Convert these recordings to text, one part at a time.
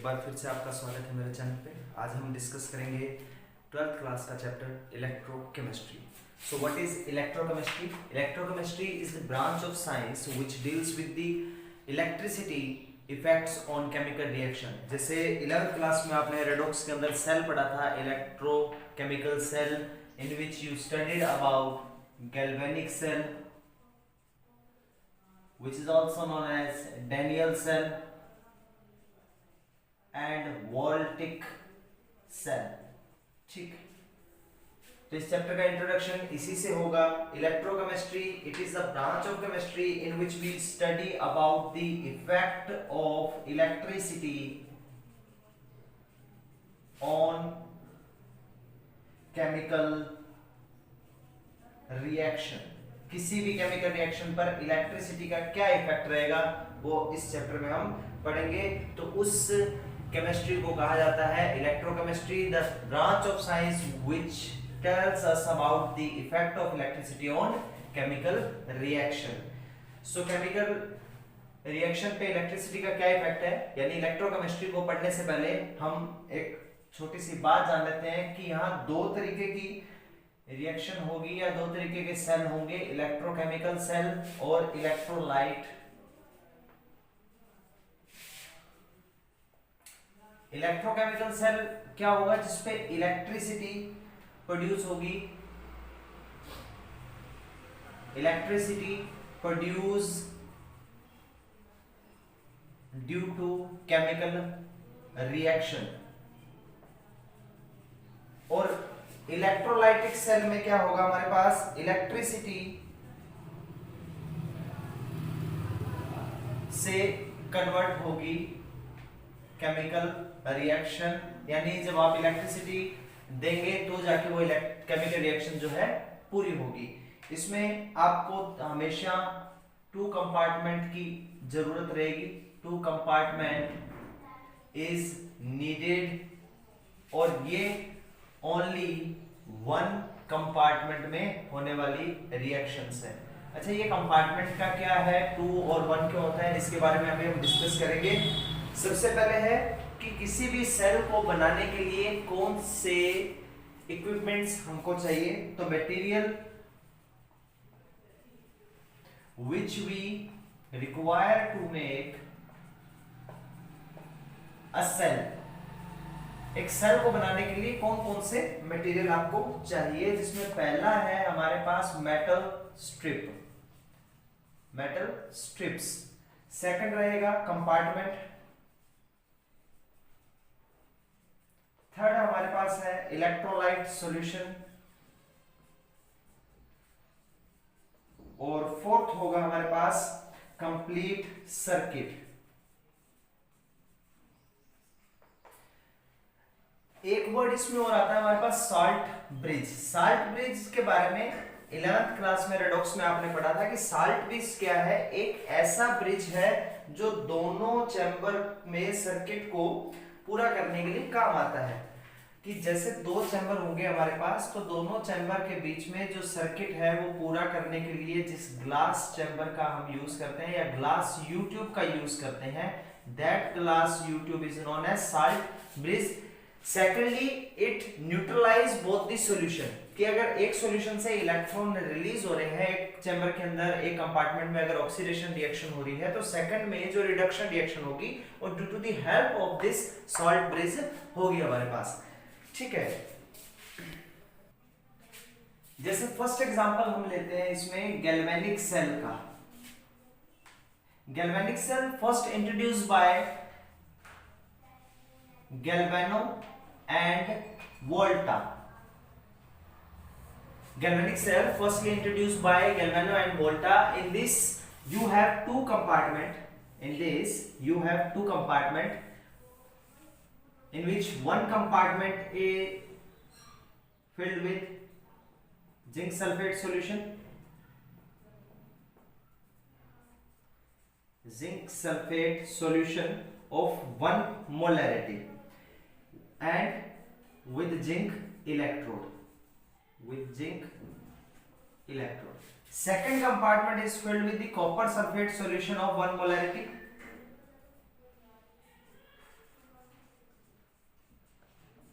एक बार फिर से आपका स्वागत है मेरे चैनल पे। आज हम डिस्कस करेंगे 12th क्लास का chapter electrochemistry. So what is electrochemistry? Electrochemistry is the branch of science which deals with the electricity effects on chemical reaction. जैसे 11th क्लास में आपने रेडॉक्स के अंदर सेल पढ़ा था, electrochemical cell, in which you studied about galvanic cell which is also known as Daniell cell and Voltic cell। ठीक, तो इस चैप्टर का इंट्रोडक्शन इसी से होगा। Electrochemistry, it is the branch of chemistry in which we study about the effect of electricity on chemical reaction. किसी भी chemical reaction पर इलेक्ट्रिसिटी का क्या इफेक्ट रहेगा वो इस चैप्टर में हम पढ़ेंगे। तो उस केमिस्ट्री को कहा जाता है electrochemistry, the branch of science which tells us about the effect of electricity on chemical reaction. So chemical reaction पे इलेक्ट्रिसिटी का क्या इफेक्ट है, यानी इलेक्ट्रोकेमिस्ट्री को पढ़ने से पहले हम एक छोटी सी बात जान लेते हैं कि यहाँ दो तरीके की रिएक्शन होगी या दो तरीके के सेल होंगे, इलेक्ट्रोकेमिकल सेल और इलेक्ट्रोलाइट। इलेक्ट्रोकेमिकल सेल क्या होगा? जिसपे इलेक्ट्रिसिटी प्रोड्यूस होगी, electricity produce due to chemical reaction. और इलेक्ट्रोलाइटिक सेल में क्या होगा? हमारे पास इलेक्ट्रिसिटी से कन्वर्ट होगी केमिकल रिएक्शन, यानी जब आप इलेक्ट्रिसिटी देंगे तो जाके वो केमिकल रिएक्शन जो है पूरी होगी। इसमें आपको हमेशा 2 कंपार्टमेंट की जरूरत रहेगी। 2 कंपार्टमेंट इज नीडेड और ये ओनली 1 कंपार्टमेंट में होने वाली रिएक्शंस है। अच्छा, ये कंपार्टमेंट का क्या है, 2 और 1 क्यों होता है, इसके बारे में अभी हम डिस्कस करेंगे। सबसे पहले है कि किसी भी सेल को बनाने के लिए कौन से इक्विपमेंट्स हमको चाहिए। तो material which we require to make a cell। एक सेल को बनाने के लिए कौन कौन से मटेरियल आपको चाहिए, जिसमें पहला है हमारे पास metal strip, metal strips. Second रहेगा कंपार्टमेंट। थर्ड हमारे पास है इलेक्ट्रोलाइट सॉल्यूशन। और फोर्थ होगा हमारे पास कंप्लीट सर्किट। एक वर्ड इसमें और आता है हमारे पास साल्ट ब्रिज। साल्ट ब्रिज के बारे में 11th क्लास में रेडॉक्स में आपने पढ़ा था कि साल्ट ब्रिज क्या है? एक ऐसा ब्रिज है जो दोनों चैम्बर में सर्किट को पूरा करने के लिए काम आता है। कि जैसे 2 चैम्बर होंगे हमारे पास, तो दोनों चैम्बर के बीच में जो सर्किट है वो पूरा करने के लिए जिस ग्लास चैम्बर का हम यूज करते हैं या ग्लास यूट्यूब का यूज करते हैं, that glass U tube is known as salt bridge. Secondly, it neutralise both the solution, कि अगर एक सॉल्यूशन से इलेक्ट्रॉन रिलीज हो रहे हैं एक चैम्बर के अंदर, एक कंपार्टमेंट में अगर ऑक्सीडेशन रिएक्शन हो रही है, तो सेकंड में जो रिडक्शन रिएक्शन होगी और due to the help of this salt bridge होगी हमारे पास। ठीक है, जैसे फर्स्ट एग्जांपल हम लेते हैं इसमें गैल्वेनिक सेल का। Galvanic cell first introduced by Galvani and Volta। Galvanic cell firstly introduced by Galvano and Volta। In this you have 2 compartment, in this you have 2 compartment in which one compartment is filled with zinc sulfate solution, zinc sulfate solution of 1 molarity and with zinc electrode, with zinc electrode। Second compartment is filled with the copper sulfate solution of 1 molarity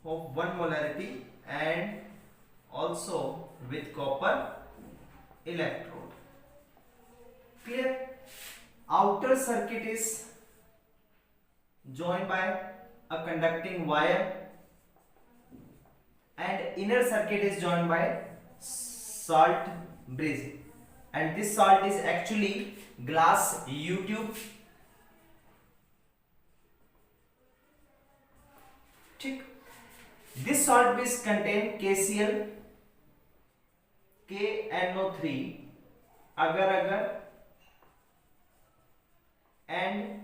of 1 molarity and also with copper electrode. Clear? Outer circuit is joined by a conducting wire and inner circuit is joined by salt bridge, and this salt is actually glass U-tube. ठीक, this salt bridge contain KCl, KNO3, agar and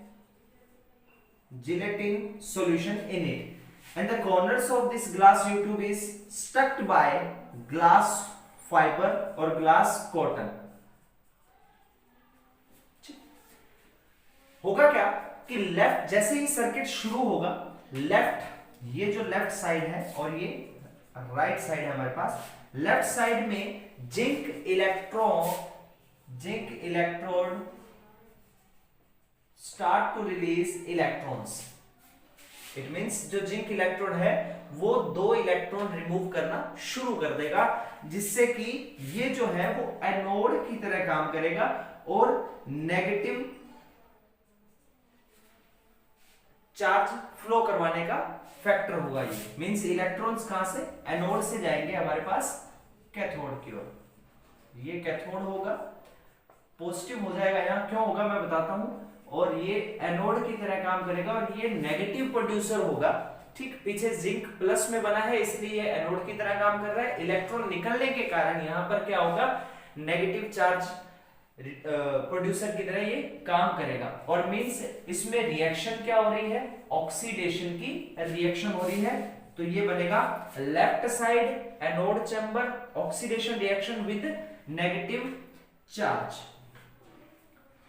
gelatin solution in it, and the corners of this glass U-tube is stuck by glass fiber or glass cotton. होगा क्या कि left जैसे ही circuit शुरू होगा, left ये जो left side है और ये राइट साइड है हमारे पास, लेफ्ट साइड में zinc electrode start to release electrons. It means जो जिंक इलेक्ट्रोड है वो 2 इलेक्ट्रॉन रिमूव करना शुरू कर देगा, जिससे कि ये जो है वो एनोड की तरह काम करेगा और नेगेटिव चार्ज फ्लो करवाने का फैक्टर होगा. ये मींस इलेक्ट्रॉन्स कहां से, एनोड से जाएंगे हमारे पास कैथोड की ओर. ये कैथोड होगा, पॉजिटिव हो जाएगा यहां, क्यों होगा मैं बताता हूं. और ये एनोड की तरह काम करेगा और ये नेगेटिव प्रोड्यूसर होगा. ठीक, पीछे जिंक प्लस में बना है इसलिए ये एनोड की तरह काम कर रहा है. इलेक्ट्रॉन निकलने के कारण यहां पर क्या होगा, नेगेटिव चार्ज प्रोड्यूसर की तरह ये काम करेगा. और मींस इसमें रिएक्शन क्या हो रही है, ऑक्सीडेशन की रिएक्शन हो रही है. तो ये बनेगा left side anode chamber, oxidation reaction with negative charge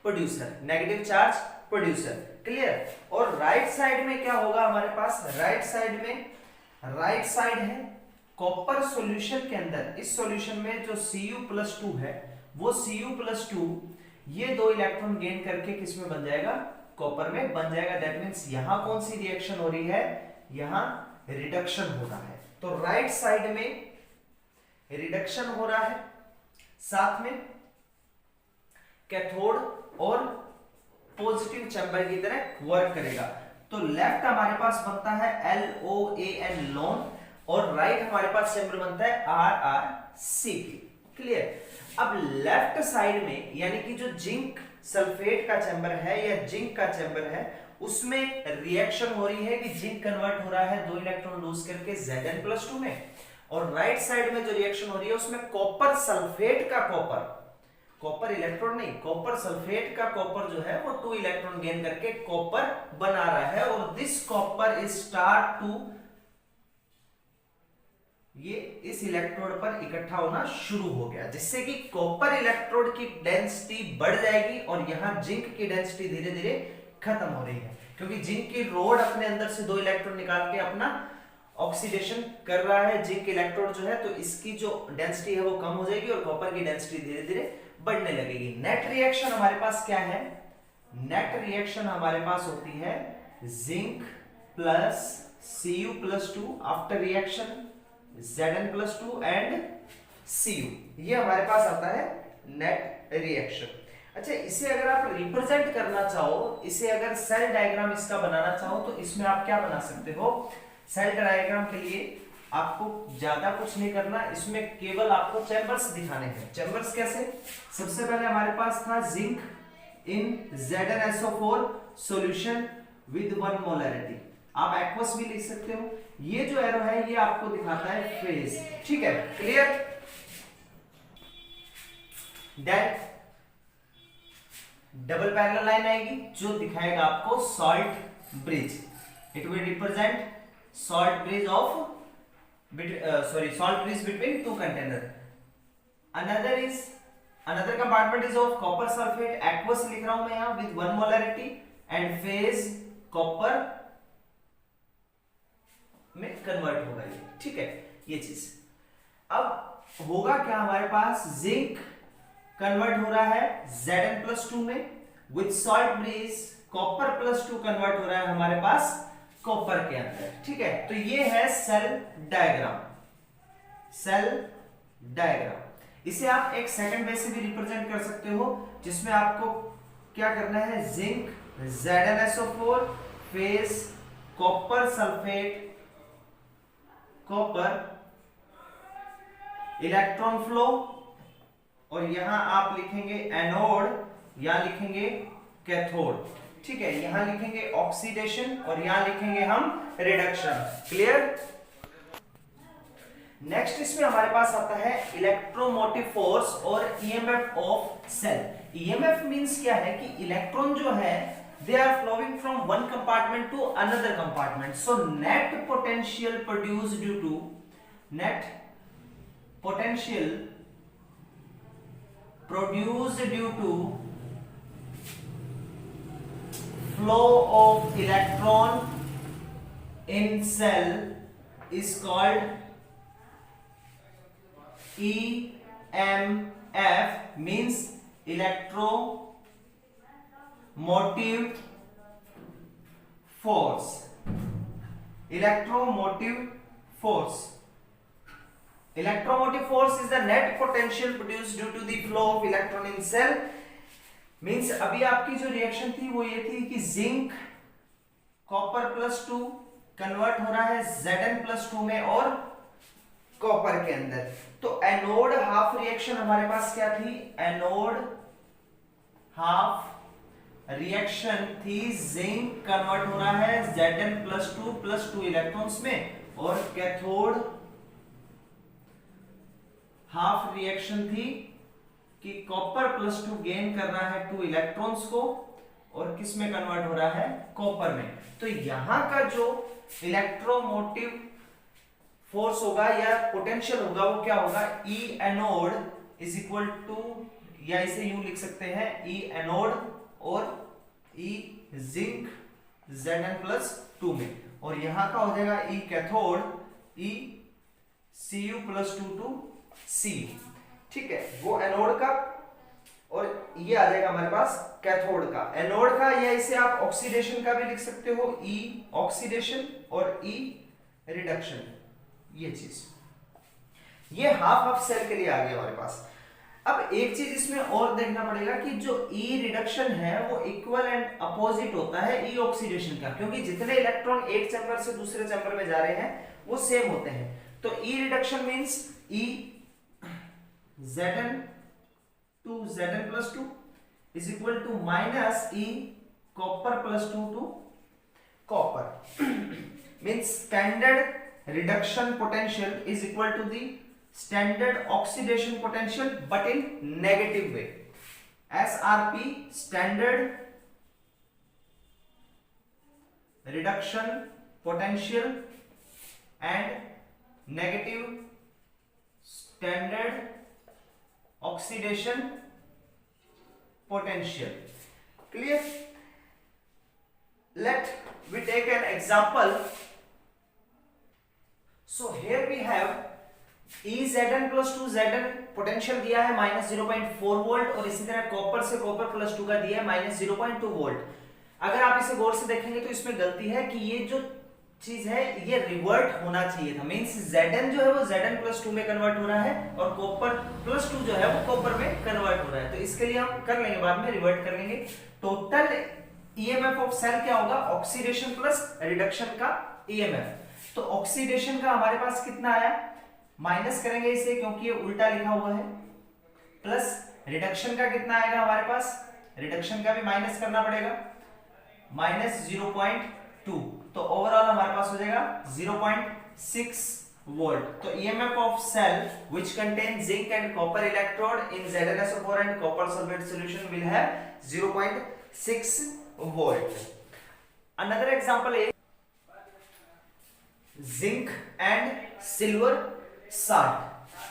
producer, negative charge producer. Clear? और राइट साइड में क्या होगा हमारे पास, राइट साइड है कॉपर सॉल्यूशन के अंदर. इस सॉल्यूशन में जो Cu+2 है वो Cu+2 ये 2 इलेक्ट्रॉन गेन करके किस में बन जाएगा, कॉपर में बन जाएगा. दैट मींस यहां कौन सी रिएक्शन हो रही है, यहां रिडक्शन हो रहा है. तो राइट साइड में रिडक्शन हो रहा है, साथ में कैथोड और पॉजिटिव चैम्बर की तरह वर्क करेगा. तो लेफ्ट हमारे पास बनता है LOAN लोन और राइट हमारे पास चैम्बर बनता है RRCP. क्लियर? अब लेफ्ट साइड में यानी कि जो जिंक सल्फेट का चैम्बर है या जिंक का चैम्बर है उसमें रिएक्शन हो रही है कि जिंक कन्वर्ट हो रहा है 2 इलेक्ट्रॉन लूज करके Zn+2 में, और राइट साइड में जो रिएक्शन हो रही है उसमें कॉपर सल्फेट का कॉपर इलेक्ट्रॉन नहीं, कॉपर सल्फेट का कॉपर जो है वो 2 इलेक्ट्रॉन गेन करके कॉपर बना रहा है. और this copper is start to, ये इस इलेक्ट्रोड पर इकट्ठा होना शुरू हो गया, जिससे कि कॉपर इलेक्ट्रोड की डेंसिटी बढ़ जाएगी और यहां जिंक की डेंसिटी धीरे धीरे खत्म हो रही है, क्योंकि जिंक की रोड अपने अंदर से 2 इलेक्ट्रॉन निकाल के अपना ऑक्सीडेशन कर रहा है जिंक इलेक्ट्रोड जो है, तो इसकी जो डेंसिटी है वो कम हो जाएगी और कॉपर की डेंसिटी धीरे धीरे बढ़ने लगेगी. नेट रिएक्शन हमारे पास क्या है, नेट रिएक्शन हमारे पास होती है zinc plus Cu+2 after reaction Zn+2 and Cu. ये हमारे पास आता है नेट रिएक्शन. अच्छा, इसे अगर आप रिप्रेजेंट करना चाहो, इसे अगर सेल डायग्राम इसका बनाना चाहो तो इसमें आप क्या बना सकते हो. सेल डायग्राम के लिए आपको ज्यादा कुछ नहीं करना, इसमें केवल आपको चैम्बर्स दिखाने हैं. चैम्बर्स कैसे, सबसे पहले हमारे पास था zinc in ZnSO4 solution with 1 molarity. आप एक्वस भी लिख सकते हो. ये जो एरो है ये आपको दिखाता है फेज. ठीक है, clear? Then double parallel line आएगी जो दिखाएगा आपको salt bridge. It will represent salt bridge of salt bridge between 2 container. Another compartment is of copper sulfate, aqueous लिख रहा हूं मैं यहां with 1 molarity and phase copper में कन्वर्ट होगा ये. ठीक है, ये चीज. अब होगा क्या, हमारे पास जिंक कन्वर्ट हो रहा है Zn+2 में, विथ सॉल्ट ब्रिज कॉपर+2 कन्वर्ट हो रहा है हमारे पास कॉपर के अंदर। ठीक है, तो ये है सेल डायग्राम। सेल डायग्राम इसे आप एक सेकंड वे से भी रिप्रेजेंट कर सकते हो, जिसमें आपको क्या करना है, zinc ZnSO4 phase copper sulphate, copper electron flow, और यहां आप लिखेंगे एनोड, यहां लिखेंगे कैथोड। ठीक है, यहां लिखेंगे ऑक्सीडेशन और यहां लिखेंगे हम रिडक्शन। क्लियर। नेक्स्ट इसमें हमारे पास आता है इलेक्ट्रोमोटिव फोर्स और EMF of cell. EMF means क्या है कि इलेक्ट्रॉन जो है they are flowing from one compartment to another compartment, so net potential produced due to flow of electron in cell is called EMF, means electromotive force. Electromotive force is the net potential produced due to the flow of electron in cell. Means अभी आपकी जो reaction थी वो ये थी कि zinc copper +2 convert हो रहा है Zn+2 में और कॉपर के अंदर। तो एनोड हाफ रिएक्शन हमारे पास क्या थी, एनोड हाफ रिएक्शन थी, जिंक कन्वर्ट हो रहा है Zn+2 +2 इलेक्ट्रॉन्स में, और कैथोड हाफ रिएक्शन थी कि कॉपर +2 गेन कर रहा है 2 इलेक्ट्रॉन्स को, और किस में कन्वर्ट हो रहा है, कॉपर में। तो यहां का जो इलेक्ट्रोमोटिव फोर्स होगा या पोटेंशियल होगा वो क्या होगा, E anode is equal to, या इसे यूं लिख सकते हैं E एनोड और E जिंक Zn+2 में, और यहां का हो जाएगा E cathode E Cu+2 to Cu। ठीक है, वो एनोड का, और ये आ जाएगा हमारे पास कैथोड का। एनोड का, या इसे आप ऑक्सीडेशन का भी लिख सकते हो, E ऑक्सीडेशन और E रिडक्शन। ये चीज, ये हाफ सेल के लिए आ गया हमारे पास। अब एक चीज इसमें और देखना पड़ेगा कि जो E रिडक्शन है वो इक्वल एंड अपोजिट होता है E ऑक्सीडेशन का, क्योंकि जितने इलेक्ट्रॉन एक चैम्बर से दूसरे चैम्बर में जा रहे हैं वो सेम होते हैं। तो E reduction means E Zn to Zn+2 is equal to minus E copper +2 to copper means standard reduction potential is equal to the standard oxidation potential but in negative way. SRP standard reduction potential and negative standard oxidation potential. Clear? Let we take an example. So here we have EZn+2 Zn potential दिया है -0.4 volt, और इसी तरह copper से copper +2 का दिया है -0.2 volt. अगर आप इसे गौर से देखेंगे तो इसमें गलती है कि ये जो चीज है ये रिवर्ट होना चाहिए था, मींस Zn जो है वो Zn+2 में कन्वर्ट हो रहा है और कॉपर +2 जो है वो कॉपर में कन्वर्ट हो रहा है। तो इसके लिए हम कर लेंगे, बाद में रिवर्ट कर लेंगे। टोटल ईएमएफ ऑफ सेल क्या होगा, ऑक्सीडेशन प्लस रिडक्शन का ईएमएफ। तो ऑक्सीडेशन का हमारे पास कितना आया, माइनस करेंगे इसे क्योंकि ये उल्टा लिखा हुआ है, प्लस रिडक्शन का कितना आएगा हमारे पास, रिडक्शन का भी माइनस करना पड़ेगा, -0.2। तो ओवरऑल हमारे पास हो जाएगा 0.6 वोल्ट। तो EMF of cell which contain zinc and copper electrode in ZnSO4 and copper sulphate solution will have 0.6 volt. Another example is zinc and silver salt.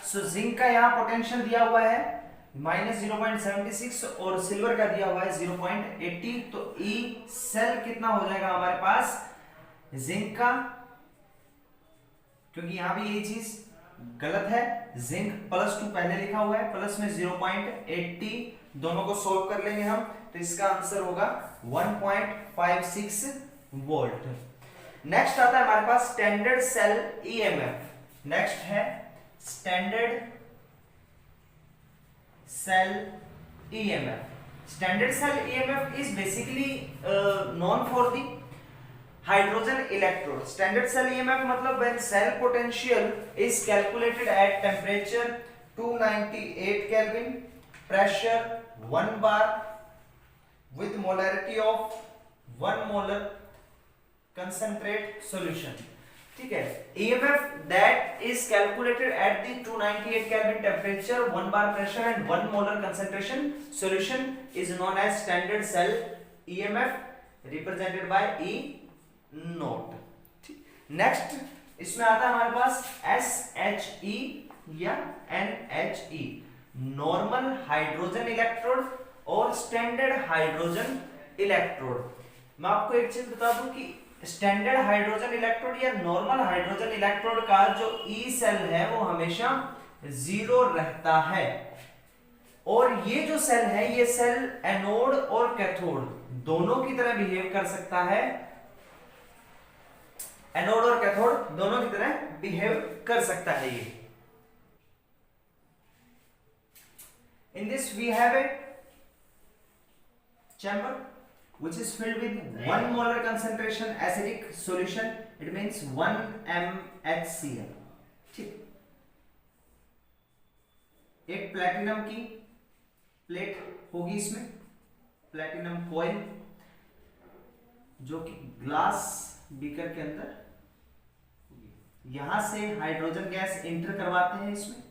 So zinc का यहां पोटेंशियल दिया हुआ है -0.76 और सिल्वर का दिया हुआ है 0.80। तो ई सेल कितना हो जाएगा हमारे पास जिंक का, क्योंकि यहां भी ये चीज गलत है, जिंक +2 पहले लिखा हुआ है, प्लस में 0.80, दोनों को सोल्व कर लेंगे हम, तो इसका आंसर होगा 1.56 वोल्ट। नेक्स्ट आता है हमारे पास स्टैंडर्ड सेल ईएमएफ। नेक्स्ट है standard cell EMF. Standard cell EMF is basically known for the hydrogen electrode. Standard cell EMF मतलब when cell potential is calculated at temperature 298 kelvin, pressure 1 bar with molarity of 1 molar concentrate solution। ठीक है, EMF that is calculated at the 298 Kelvin temperature, 1 bar pressure and 1 molar concentration solution is known as standard cell EMF represented by E note. Next इसमें आता है हमारे पास SHE या NHE, normal hydrogen electrode और standard hydrogen electrode. मैं आपको एक चीज बता दूं कि स्टैंडर्ड हाइड्रोजन इलेक्ट्रोड या नॉर्मल हाइड्रोजन इलेक्ट्रोड का जो ई सेल है वो हमेशा 0 रहता है, और ये जो सेल है ये सेल एनोड और कैथोड दोनों की तरह बिहेव कर सकता है। एनोड और कैथोड दोनों की तरह बिहेव कर सकता है ये। In this we have a chamber which is filled with 1 molar concentration acidic solution, it means 1 MHCl। ठीक, एक प्लैटिनम की प्लेट होगी इसमें, प्लैटिनम कॉइल, जो कि ग्लास बीकर के अंदर होगी। यहां से हाइड्रोजन गैस इंटर करवाते हैं इसमें,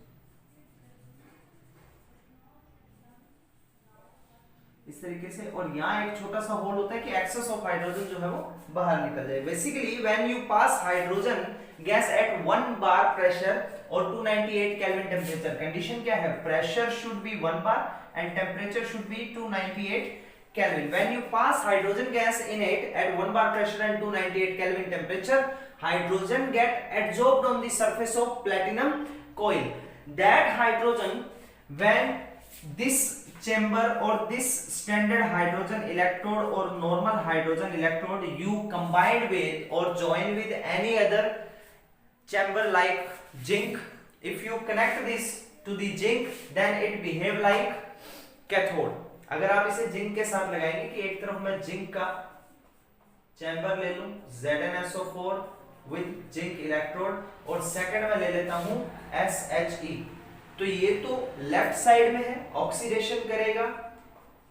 इस तरीके से, और यहाँ एक छोटा सा होल होता है कि एक्सेस ऑफ हाइड्रोजन जो है वो बाहर निकल जाए। Basically when you pass hydrogen gas at 1 bar pressure और 298 केल्विन टेम्परेचर, कंडीशन क्या है, pressure should be 1 bar and temperature should be 298 kelvin. When you pass hydrogen gas in it at 1 bar pressure and 298 kelvin temperature, hydrogen get adsorbed on the surface of platinum coil। That hydrogen, when this chamber or this standard hydrogen electrode or normal hydrogen electrode you combined with or join with any other chamber like zinc, if you connect this to the zinc then it behave like cathode। अगर आप इसे zinc के साथ लगाएंगे कि एक तरफ मैं जिंक का चैम्बर ले लूं ZnSO4 with जिंक इलेक्ट्रोड और सेकंड में ले लेता हूं SHE, तो ये तो लेफ्ट साइड में है, ऑक्सीडेशन करेगा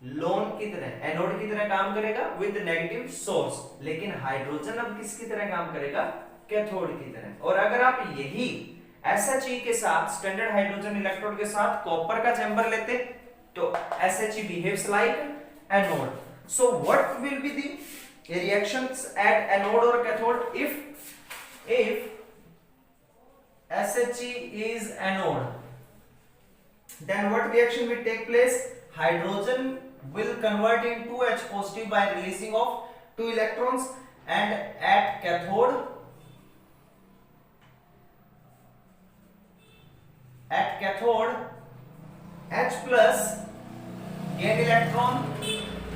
लोन की तरह, एनोड की तरह काम करेगा विद नेगेटिव सोर्स, लेकिन हाइड्रोजन अब किसकी तरह काम करेगा, कैथोड की तरह। और अगर आप यही SHE के साथ स्टैंडर्ड हाइड्रोजन इलेक्ट्रोड के साथ कॉपर का चैम्बर लेते तो SHE behaves like anode। So what will be the reactions at anode or cathode if SHE is anode? Then what reaction will take place? Hydrogen will convert into H positive by releasing of 2 electrons, and at cathode H plus gain electron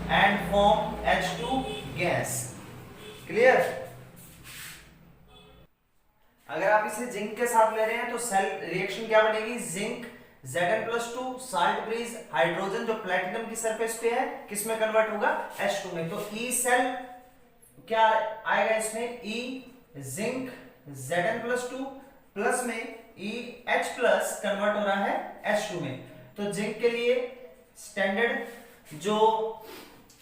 and form H2 gas। Clear? अगर आप इसे zinc के साथ ले रहे हैं तो cell reaction क्या बनेगी, zinc Zn+2 salt bridge, hydrogen जो प्लैटिनम की सरफेस पे है किस में कन्वर्ट होगा, H2 में। तो E सेल क्या आएगा इसमें, E जिंक Zn+2 प्लस में EH प्लस कन्वर्ट हो रहा है H2 में। तो जिंक के लिए स्टैंडर्ड जो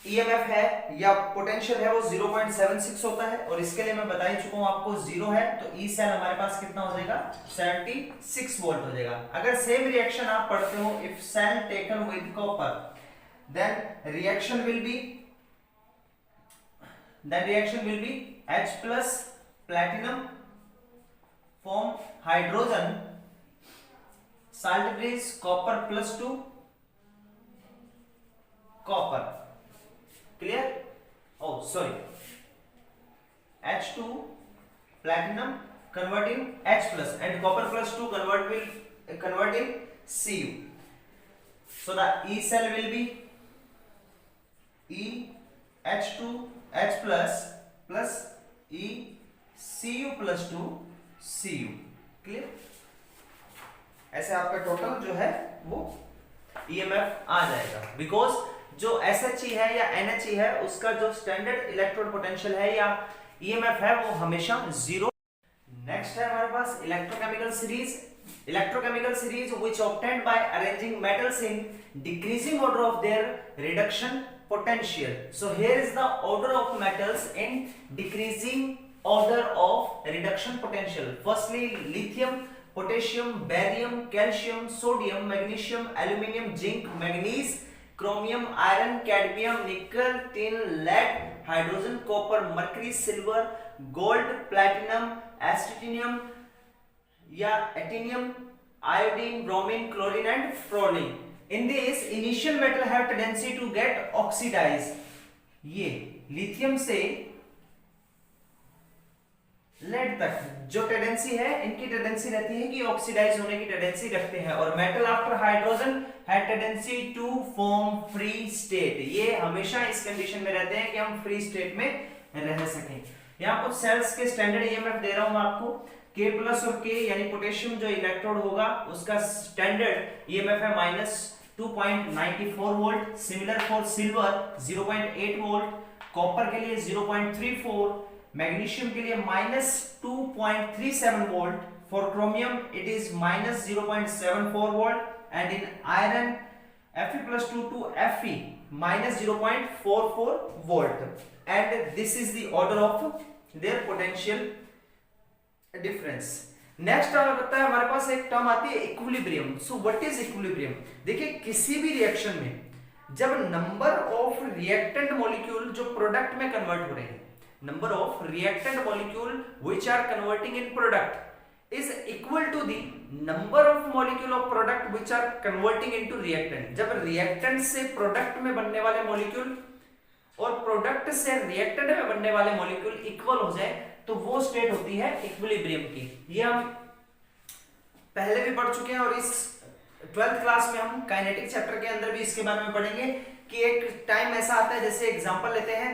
EMF है या पोटेंशियल है वो 0.76 होता है, और इसके लिए मैं बता ही चुका हूं आपको 0 है, तो E सेल हमारे पास कितना हो जाएगा, 76 वोल्ट हो जाएगा। अगर सेम रिएक्शन आप पढ़ते हो, if cell taken with copper then reaction will be H plus platinum form hydrogen salt bridge copper +2 copper. Clear? oh sorry, H2 platinum converting H plus and copper +2 convert in Cu, so the E cell will be E H2 H plus E Cu+2Cu। Clear? ऐसे आपका total जो है वो EMF आ जाएगा, because जो SHE है या NHE है उसका जो स्टैंडर्ड इलेक्ट्रोड पोटेंशियल है या ईएमएफ है वो हमेशा जीरो। नेक्स्ट है हमारे पास electrochemical series. Electrochemical series which obtained by arranging metals in decreasing order of their reduction potential. So here is the order of metals in decreasing order of reduction potential. Firstly, lithium, potassium, barium, calcium, sodium, magnesium, aluminium, zinc, manganese, chromium, iron, cadmium, nickel, tin, lead, hydrogen, copper, mercury, silver, gold, platinum, actinium या actinium, iodine, bromine, chlorine and fluorine. In this, initial metal have tendency to get oxidized. ये lithium से lead तक जो tendency है, इनकी tendency रहती है कि ऑक्सीडाइज होने की टेंडेंसी रखते हैं। और metal after hydrogen have tendency to form free state. ये हमेशा इस कंडीशन में रहते हैं कि हम फ्री स्टेट में रह सकें। यहाँ कुछ सेल्स के स्टैंडर्ड ईएमएफ दे रहा हूं मैं आपको। K प्लस और K यानी पोटेशियम जो इलेक्ट्रोड होगा उसका स्टैंडर्ड ईएमएफ है -2.94 volt. Similar for silver 0.8 volt, copper के लिए 0.34, मैग्नीशियम के लिए -2.37 volt, for chromium it is -0.74 volt and in iron Fe+2 to Fe -0.44 volt, and this is the order of their potential difference. Next term आता है हमारे पास, एक term आती है equilibrium. So what is equilibrium? देखिए किसी भी रिएक्शन में जब नंबर ऑफ रिएक्टेंट मॉलिक्यूल जो प्रोडक्ट में कन्वर्ट हो रहे हैं, number of reactant molecule which are converting in product is equal to the number of molecule of product which are converting into reactant. जब reactant से product में बनने वाले molecule और product से reactant में बनने वाले molecule equal हो जाए तो वो state होती है equilibrium की। ये हम पहले भी पढ़ चुके हैं और इस 12th क्लास में हम काइनेटिक चैप्टर के अंदर भी इसके बारे में पढ़ेंगे कि एक टाइम ऐसा आता है, जैसे एग्जांपल लेते हैं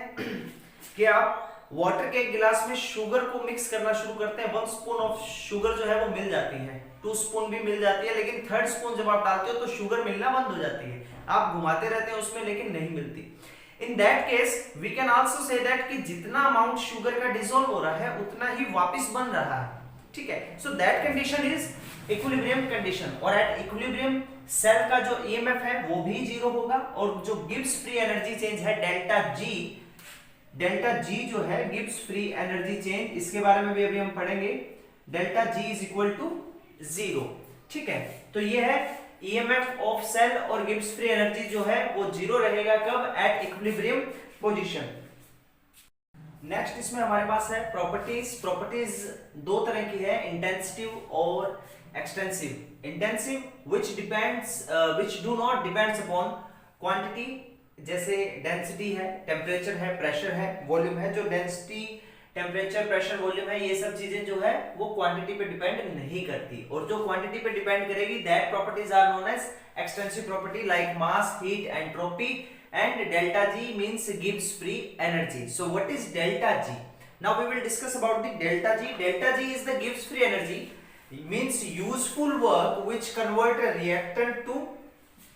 कि आप वाटर के एक गिलास में शुगर को मिक्स करना शुरू करते हैं। 1 स्पून ऑफ शुगर जो है वो मिल जाती है, 2 स्पून भी मिल जाती है, लेकिन 3rd स्पून जब आप डालते हो तो शुगर मिलना बंद हो जाती है। आप घुमाते रहते हैं उसमें लेकिन नहीं मिलती। In that case we can also say that कि जितना अमाउंट शुगर का डिसॉल्व हो रहा है उतना ही वापस बन रहा है। ठीक है, so that condition is equilibrium condition. और एट इक्विलिब्रियम सेल का जो ईएमएफ है वो भी जीरो होगा और जो गिब्स फ्री एनर्जी चेंज है डेल्टा जी जो है गिब्स फ्री एनर्जी चेंज, इसके बारे में भी अभी हम पढ़ेंगे। Delta G is equal to 0। ठीक है, तो ये है ईएमएफ ऑफ सेल और गिब्स फ्री एनर्जी जो है वो 0 रहेगा कब? At equilibrium position. नेक्स्ट इसमें हमारे पास है प्रॉपर्टीज। प्रॉपर्टीज दो तरह की है, इंटेंसिव और extensive. Intensive which do not depends upon quantity, जैसे डेंसिटी है, टेम्परेचर है, प्रेशर है, वॉल्यूम है। जो डेंसिटी, टेम्परेचर, प्रेशर, वॉल्यूम है, ये सब चीजें जो है वो क्वांटिटी पे डिपेंड नहीं करती, और जो क्वांटिटी पे डिपेंड करेगी that properties are known as extensive property, like mass, heat, entropy. And delta G means gives free energy. So what is delta G? Now we will discuss about the delta G. Delta G is the gives free energy, means useful work which convert a reactant to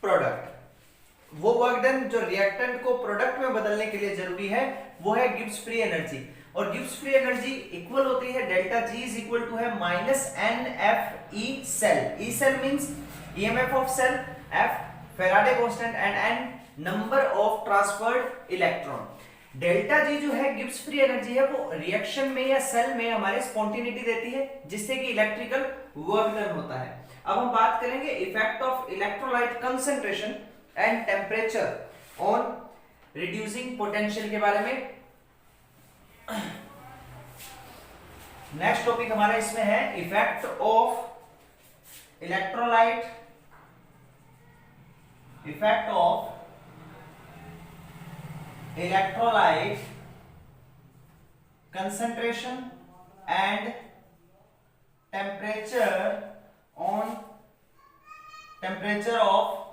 product. वो work done जो reactant को product में बदलने के लिए जरूरी है वो है गिब्स फ्री एनर्जी। और गिब्स फ्री एनर्जी इक्वल होती है, delta G is equal to है -NFE cell. E cell means EMF of cell, F Faraday constant and N number of transferred electron. Delta G जो है Gibbs free energy है, वो reaction में या cell में हमारे स्पॉन्टेनिटी देती है जिससे कि इलेक्ट्रिकल वर्क डन होता है। अब हम बात करेंगे effect of electrolyte concentration and temperature on reducing potential के बारे में। नेक्स्ट टॉपिक हमारा इसमें है effect of electrolyte concentration and temperature of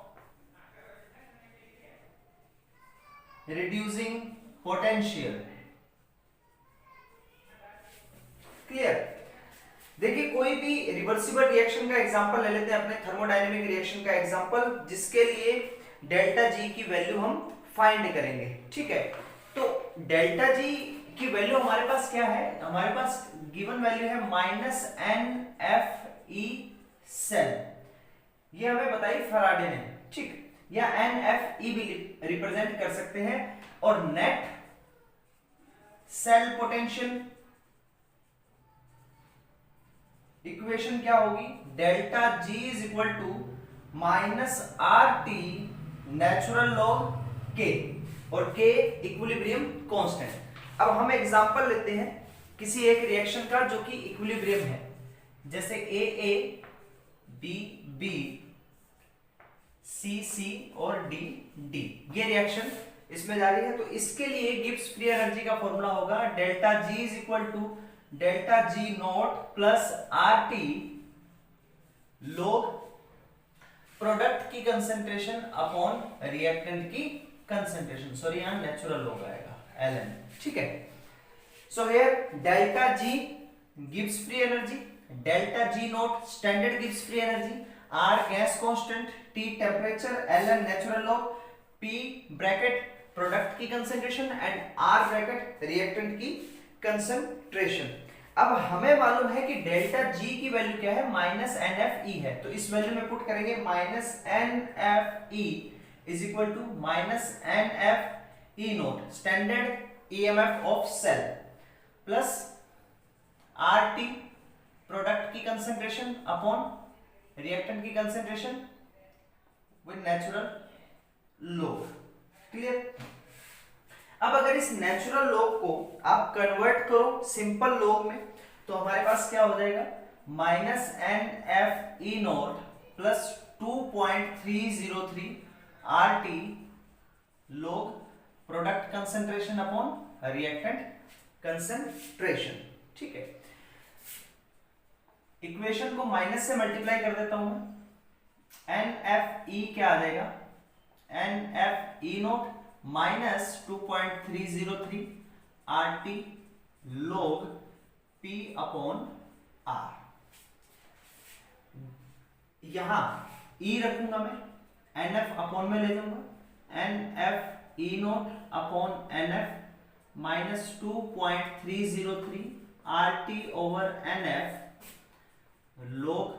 reducing potential। Clear. देखिए कोई भी रिवर्सिबल रिएक्शन का एग्जांपल ले लेते हैं अपने थर्मोडायनेमिक रिएक्शन का एग्जांपल, जिसके लिए डेल्टा जी की वैल्यू हम फाइंड करेंगे, ठीक है। तो डेल्टा जी की वैल्यू हमारे पास क्या है, हमारे पास गिवन वैल्यू है -NFE सेल, ये हमें बताई फैराडे ने, ठीक, या NFE भी रिप्रेजेंट कर सकते हैं। और नेट सेल पोटेंशियल इक्वेशन क्या होगी, delta G is equal to -RT natural log K, और के इक्विलिब्रियम कांस्टेंट। अब हम एग्जांपल लेते हैं किसी एक रिएक्शन का जो कि इक्विलिब्रियम है, जैसे AA B C और D ये रिएक्शन इसमें जा रही है। तो इसके लिए गिब्स फ्री एनर्जी का फॉर्मूला होगा delta G is equal to delta G not plus RT log product की कंसेंट्रेशन अपॉन रिएक्टेंट की कंसेंट्रेशन, सॉरी यहां नेचुरल लॉग आएगा ln, ठीक है। So here delta G Gibbs free energy, delta G not standard Gibbs free energy, R gas constant, T temperature, ln natural log, P bracket product की concentration and R bracket reactant की concentration. अब हमें मालूम है कि delta G की value क्या है, -NFE है, तो इस वैल्यू में पुट करेंगे -NFE is equal to -NFE not standard EMF of cell plus RT product की कंसेंट्रेशन अपॉन रिएक्टेंट की concentration with natural log, clear. अब अगर इस नेचुरल लॉग को आप कन्वर्ट करो सिंपल लॉग में, तो हमारे पास क्या हो जाएगा, -NFE not plus 2.303 RT log product concentration upon reactant concentration, ठीक है। इक्वेशन को माइनस से मल्टीप्लाई कर देता हूं मैं, NFE क्या आ जाएगा, NFE not minus 2.303 RT log P upon R। यहां E रखूंगा मैं, NF अपॉन में ले जाऊंगा, NFE not upon NF minus 2.303 RT over NF log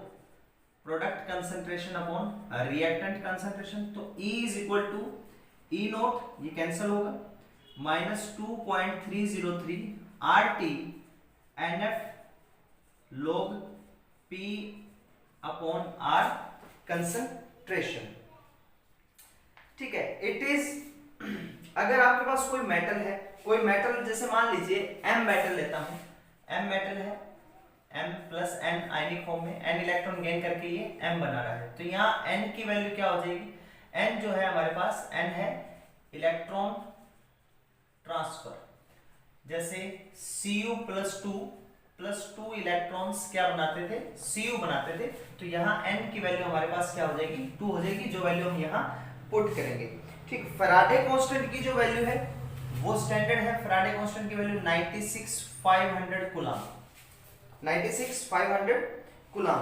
product concentration upon reactant concentration. तो E is equal to E not ये cancel होगा, -2.303 RT NF log P upon R concentration, ठीक है। इट इज अगर आपके पास कोई मेटल है, कोई मेटल जैसे मान लीजिए M मेटल लेता हूं, M मेटल है, M plus N ionic form में, N इलेक्ट्रॉन गेन करके ये M बना रहा है, तो यहाँ N की वैल्यू क्या हो जाएगी, N जो है हमारे पास N है इलेक्ट्रॉन ट्रांसफर, जैसे Cu प्लस 2 इलेक्ट्रॉन्स क्या बनाते थे, Cu बनाते थे, तो यहाँ N की वैल्यू हमारे पास क्या हो जाएगी, 2 हो जाएगी, जो वैल्यू हम यहाँ पुट करेंगे, ठीक। फैराडे कांस्टेंट की जो वैल्यू है वो स्टैंडर्ड है, फैराडे कांस्टेंट की वैल्यू 96,500 कूलम, 96,500 कूलम।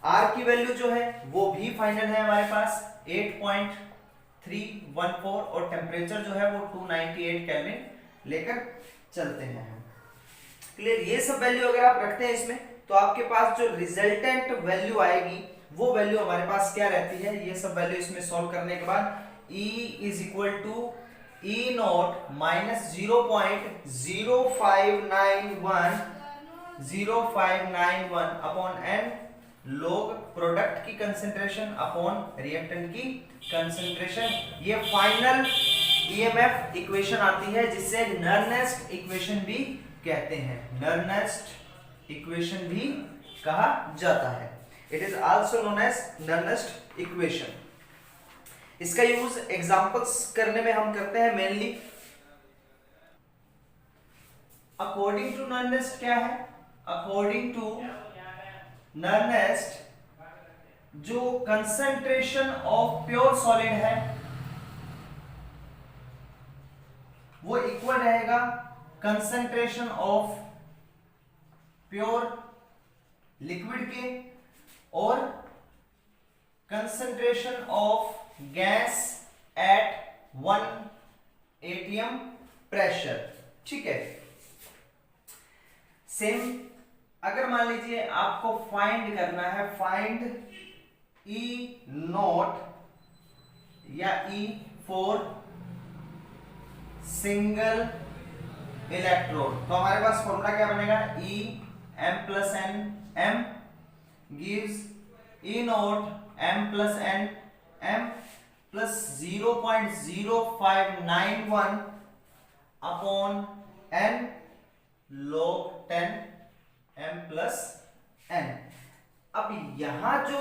R की वैल्यू जो है वो भी फाइनल है हमारे पास 8.314 और टेम्परेचर जो है वो 298 केल्विन लेकर चलते हैं हम, क्लियर। ये सब वैल्यू अगर आप रखते हैं इसमें, तो आपके पास जो रिजल्टेंट वैल्यू आएगी वो वैल्यू हमारे पास क्या रहती है, ये सब वैल्यू इसमें सॉल्व करने के बाद E is equal to E not minus 0.0591 upon N log product की कंसेंट्रेशन अपॉन रिएक्टेंट की कंसेंट्रेशन। ये फाइनल EMF इक्वेशन आती है जिससे नर्नेस्ट इक्वेशन भी कहते हैं, नर्नेस्ट इक्वेशन भी कहा जाता है। It is also known as Nernst equation. इसका यूज एग्जांपल्स करने में हम करते हैं मेनली। अकॉर्डिंग टू नर्नेस्ट क्या है, अकॉर्डिंग टू नर्नेस्ट जो कंसंट्रेशन ऑफ प्योर सॉलिड है वो इक्वल रहेगा कंसंट्रेशन ऑफ प्योर लिक्विड के और concentration of gas at 1 atm pressure. ठीक है, सेम अगर मान लीजिए आपको फाइंड करना है, फाइंड E नॉट या E फॉर सिंगल इलेक्ट्रोड, तो हमारे पास फॉर्मूला क्या बनेगा, E m plus n m gives E not m plus n m plus 0.0591 upon n log 10 m plus n। अब यहां जो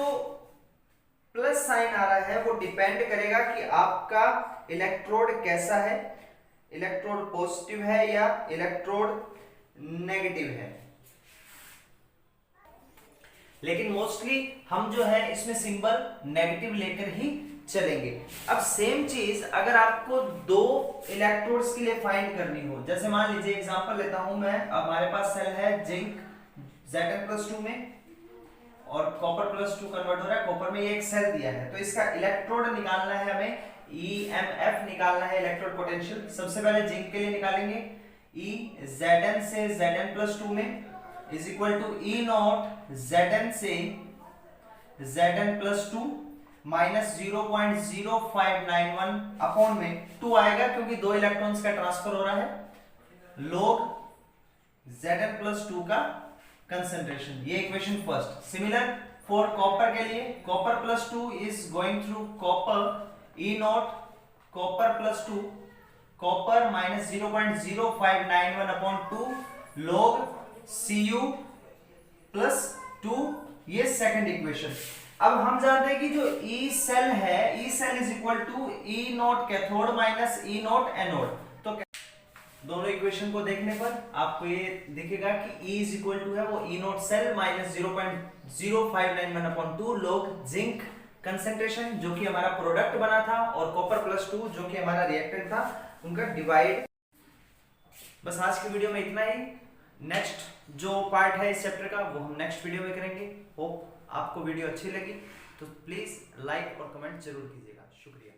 प्लस साइन आ रहा है वो डिपेंड करेगा कि आपका इलेक्ट्रोड कैसा है, इलेक्ट्रोड पॉजिटिव है या इलेक्ट्रोड नेगेटिव है। लेकिन मोस्टली हम जो है इसमें सिंबल नेगेटिव लेकर ही चलेंगे। अब सेम चीज अगर आपको दो इलेक्ट्रोड्स के लिए फाइंड करनी हो, जैसे मान लीजिए एग्जांपल लेता हूं मैं, हमारे पास सेल है जिंक Zn+2 में और कॉपर +2 कन्वर्ट हो रहा है कॉपर में, ये एक सेल दिया है, तो इसका इलेक्ट्रोड निकालना है हमें, EMF निकालना है, इलेक्ट्रोड पोटेंशियल। सबसे पहले जिंक के लिए निकालेंगे, E Zn से Zn+2 में is equal to E not Zn से Zn+2 माइनस 0.0591 अपॉन में 2 आएगा क्योंकि दो इलेक्ट्रॉन्स का ट्रांसफर हो रहा है, log Zn+2 का कंसंट्रेशन। ये equation first. Similar for copper के लिए, copper +2 is going through copper, E not copper +2 copper minus 0.0591 upon 2 log Cu+2, ये सेकंड इक्वेशन। अब हम जानते हैं कि जो E सेल है, E cell is equal to E not cathode minus E not anode. तो दोनों इक्वेशन को देखने पर आपको ये दिखेगा कि E इज इक्वल टू है वो E not cell minus 0.0591 upon 2 log zinc concentration जो कि हमारा प्रोडक्ट बना था और कॉपर +2 जो कि हमारा रिएक्टेंट था, उनका डिवाइड। बस आज की वीडियो में इतना ही। नेक्स्ट जो पार्ट है इस चैप्टर का वो हम नेक्स्ट वीडियो में करेंगे। होप आपको वीडियो अच्छी लगी तो प्लीज लाइक और कमेंट जरूर कीजिएगा। शुक्रिया।